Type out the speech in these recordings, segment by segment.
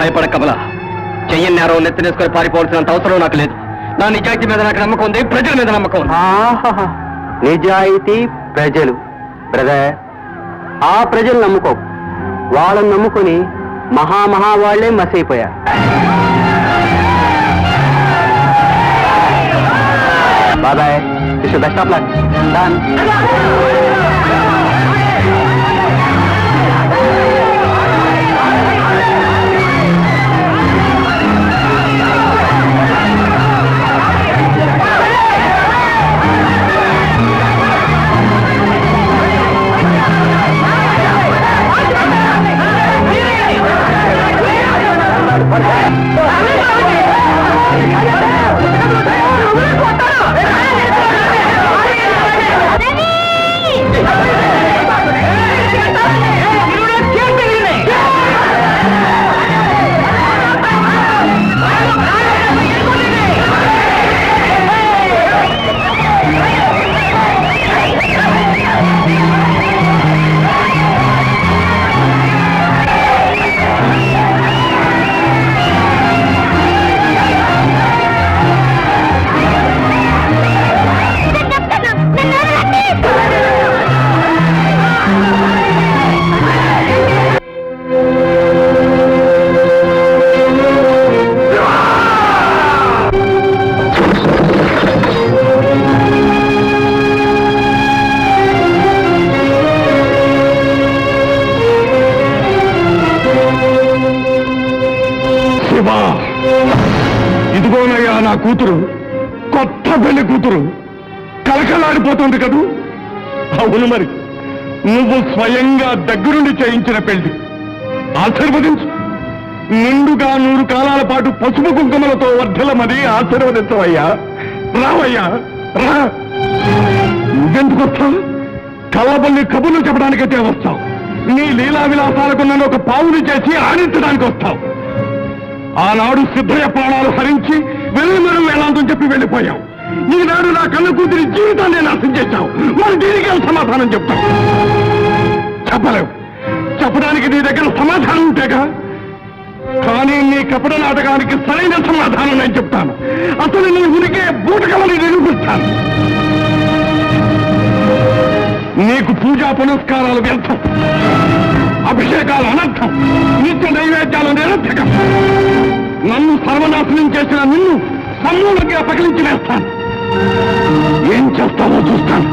భయపడ కమల. చెయ్యని నేరం నెత్తినేసుకొని పారిపోవాల్సినంత అవసరం నాకు లేదు. నా నిజాయితీ మీద నాకు నమ్మకం ఉంది, ప్రజల మీద నమ్మకం ఉంది. నిజాయితీ, ప్రజలు. బ్రదర్, ఆ ప్రజలు నమ్ముకో, వాళ్ళని నమ్ముకొని మహావాళ్లే మసైపోయారు. బాబాయ్, బెస్ట్ ఆఫ్ లక్. డన్. ఇదిగోనయ్యా నా కూతురు, కొత్త పెళ్లి కూతురు, కలకలాడిపోతుంది కదూ. అవును మరి, నువ్వు స్వయంగా దగ్గరుండి చేయించిన పెళ్లి. ఆశీర్వదించు. నిండుగా 100 కాలాల పాటు పసుపు కుంకుమలతో వర్ధలమని ఆశీర్వదించవయ్యా. రావయ్యా, రా. నువ్వెందుకు వస్తావు? కళ్ళబల్లి కబుర్లు చెప్పడానికైతే వస్తావు. నీ లీలా విలాసాలకు నన్ను ఒక పావుని చేసి ఆడించడానికి వస్తావు. ఆనాడు సిద్ధయ్య ప్రాణాలు హరించి వెళ్ళి వేళాంతం చెప్పి వెళ్ళిపోయావు. ఈనాడు నా కళ్ళ కూతురి జీవితాన్ని నాశనం చేశావు. మరి దీనికి సమాధానం చెప్తావు? చెప్పలేవు. చెప్పడానికి నీ దగ్గర సమాధానం ఉంటేగా. కానీ నీ కపట నాటకానికి సరైన సమాధానం నేను చెప్తాను. అసలు నీ ఉనికి బూటకమని నిరూపిస్తాను. నీకు పూజా పునస్కారాలు వ్యర్థం, అభిషేకాలు అనర్థం, నిత్య నైవేద్యాలు నిరర్థకం. నన్ను సర్వనాశనం చేసిన నిన్ను సమూలంగా పగిలించి వేస్తాను. ఏం చేస్తావో చూస్తాను.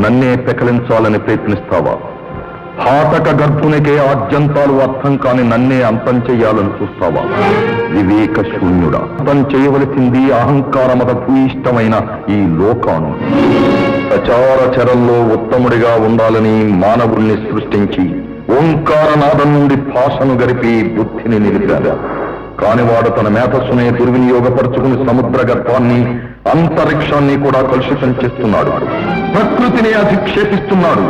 నన్నే పెకలించాలని ప్రయత్నిస్తావా? హాటక గర్భునికే ఆద్యంతాలు అర్థం కాని నన్నే అంతం చెయ్యాలని చూస్తావా? వివేక శూన్యుడా, అంతం చేయవలసింది అహంకారమత భూయిష్టమైన ఈ లోకాను. సచార చరంలో ఉత్తముడిగా ఉండాలని మానవుణ్ణి సృష్టించి ఓంకారనాదం నుండి భాషను గరిపి బుద్ధిని నిలిపారు. కానివాడు తన మేధస్సునే దుర్వినియోగపరుచుకుని సముద్ర గర్భాన్ని, అంతరిక్షాన్ని కూడా కలుషితం చేస్తున్నాడు. ప్రకృతిని అధిక్షేపిస్తున్నాడు,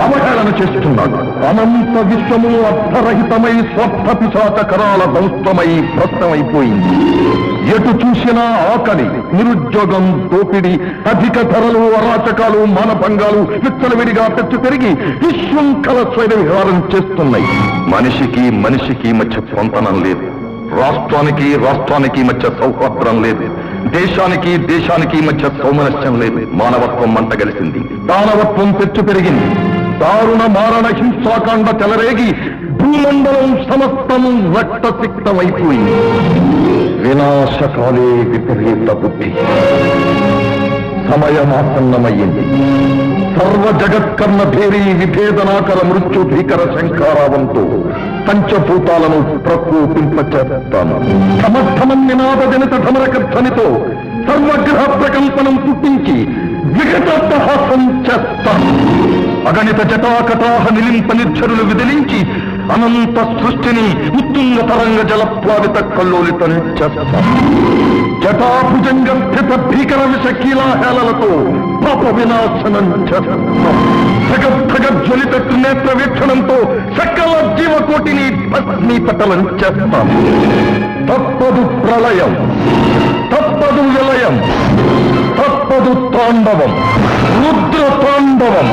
అవహేళన చేస్తున్నాడు. అనంత విశ్వము అర్థరహితమై స్వార్థ పిశాచకరాల సంస్థమై భ్రష్టమైపోయింది. ఎటు చూసినా ఆకలి, నిరుద్యోగం, దోపిడి, అధిక ధరలు, అరాచకాలు, మానభంగాలు విచ్చలవిడిగా పెచ్చు పెరిగి విశృంఖల స్వైర విహారం చేస్తున్నాయి. మనిషికి మధ్య పొంతనం లేదు. రాష్ట్రానికి మధ్య సౌహార్ద్రం లేదు. దేశానికి మధ్య సౌమనస్యం లేదు. మానవత్వం మంటగలిసింది, దానవత్వం పెచ్చు పెరిగింది. దారుణ మారణ హింసాకాండ చెలరేగి భూమండలం సమస్తము రక్తసిక్తమైపోయింది. వినాశకాలే విపరీత బుద్ధి. సమయమాసన్నమయ్యింది. సర్వ జగత్కర్ణ భేరీ విభేదనాకర మృత్యు భీకర శంకారావంతో పంచభూతాలను ప్రకోపింపచేస్తాను. సమర్థమన్నినాద జనిత ధమరకధ్వనితో సర్వగ్రహ ప్రకంపనం పుట్టించి విఘటహాసం చేస్తాను. అగణిత జటాకటాహ నిలింప నిర్ఝరులు విదిలించి అనంత సృష్టిని ఉత్తుంగ తరంగ జలప్లావిత కల్లోలితం చేస్తాం. జటాభుజంగ స్థిత భీకర విష కీలాహేళలతో పాప వినాశనం చేస్తాం. జ్వలిత నేత్ర వీక్షణంతో సకల జీవకోటిని భస్మీపటలం చేస్తాం. తప్పదు ప్రళయం, తప్పదు విలయం, తప్పదు తాండవం, రుద్ర తాండవం.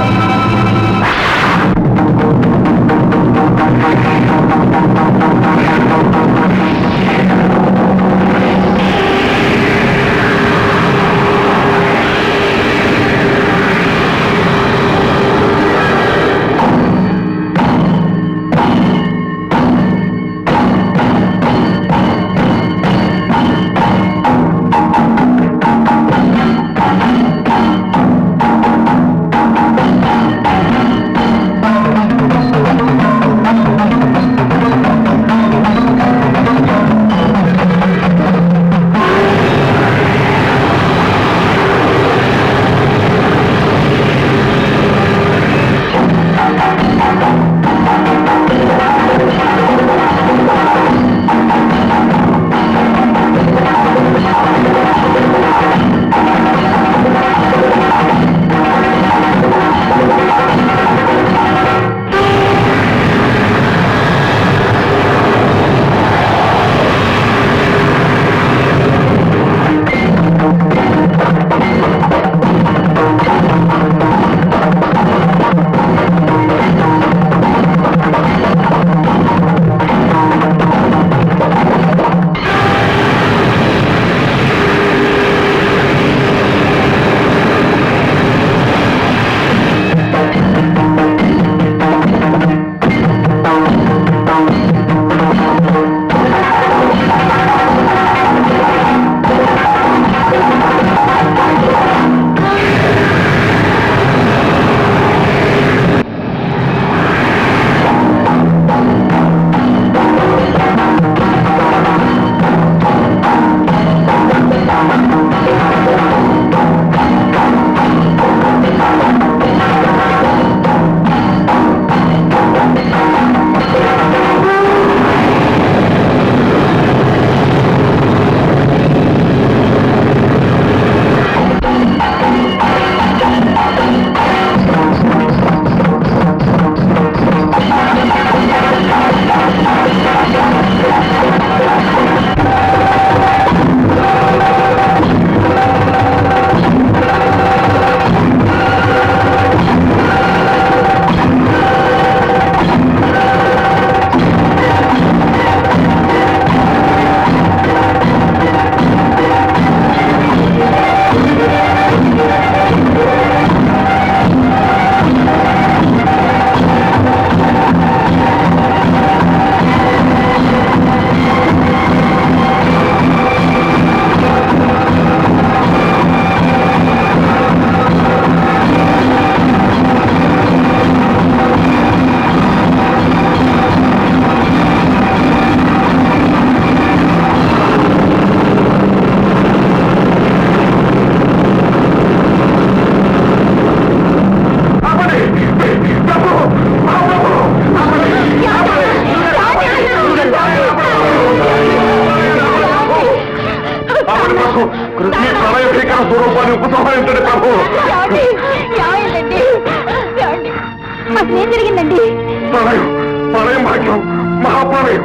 ఏం జరిగిందండి? ప్రళయం, ప్రళయం భాగ్యం, మహాప్రళయం.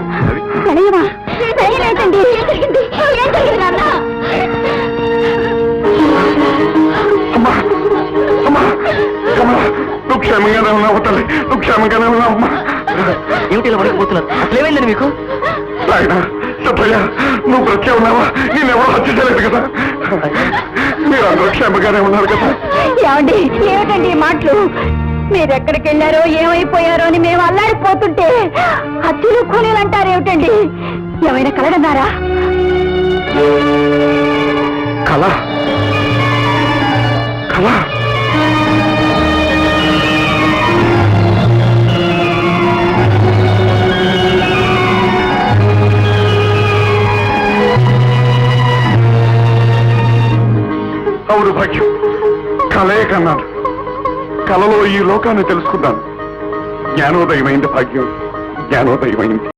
ప్రళయమా? ప్రళయం ఏంటండి? ఏం జరిగింది? ఏం జరిగింది నాన్న? అమ్మా, అమ్మా, కమలా, నువ్వు క్షేమంగానే ఉన్నావు తల్లి, నువ్వు క్షేమంగానే ఉన్నావు అమ్మా. ఏమిటి ఇలా వడకపోతున్నారు? అసలు ఏమైందండి మీకు? ఆయన సత్రయ్య, నువ్వు బ్రతికే ఉన్నావా? నేనెవరో హత్య చేయలేదు కదా. మీరందరూ క్షేమంగానే ఉన్నారు కదా. ఏమండి, ఏమిటండి ఈ మాటలు? మీరెక్కడికి వెళ్ళారో ఏమైపోయారో అని మేము అల్లాడిపోతుంటే హత్యలు కూలీలు అంటారు ఏమిటండి? ఏమైనా కలగన్నారా? కళ, కళ. అవును భాగ్యం, కలే కన్నాను. కలలో ఈ లోకాన్ని తెలుసుకున్నాను. జ్ఞానోదయమైంది భాగ్యం, జ్ఞానోదయమైంది.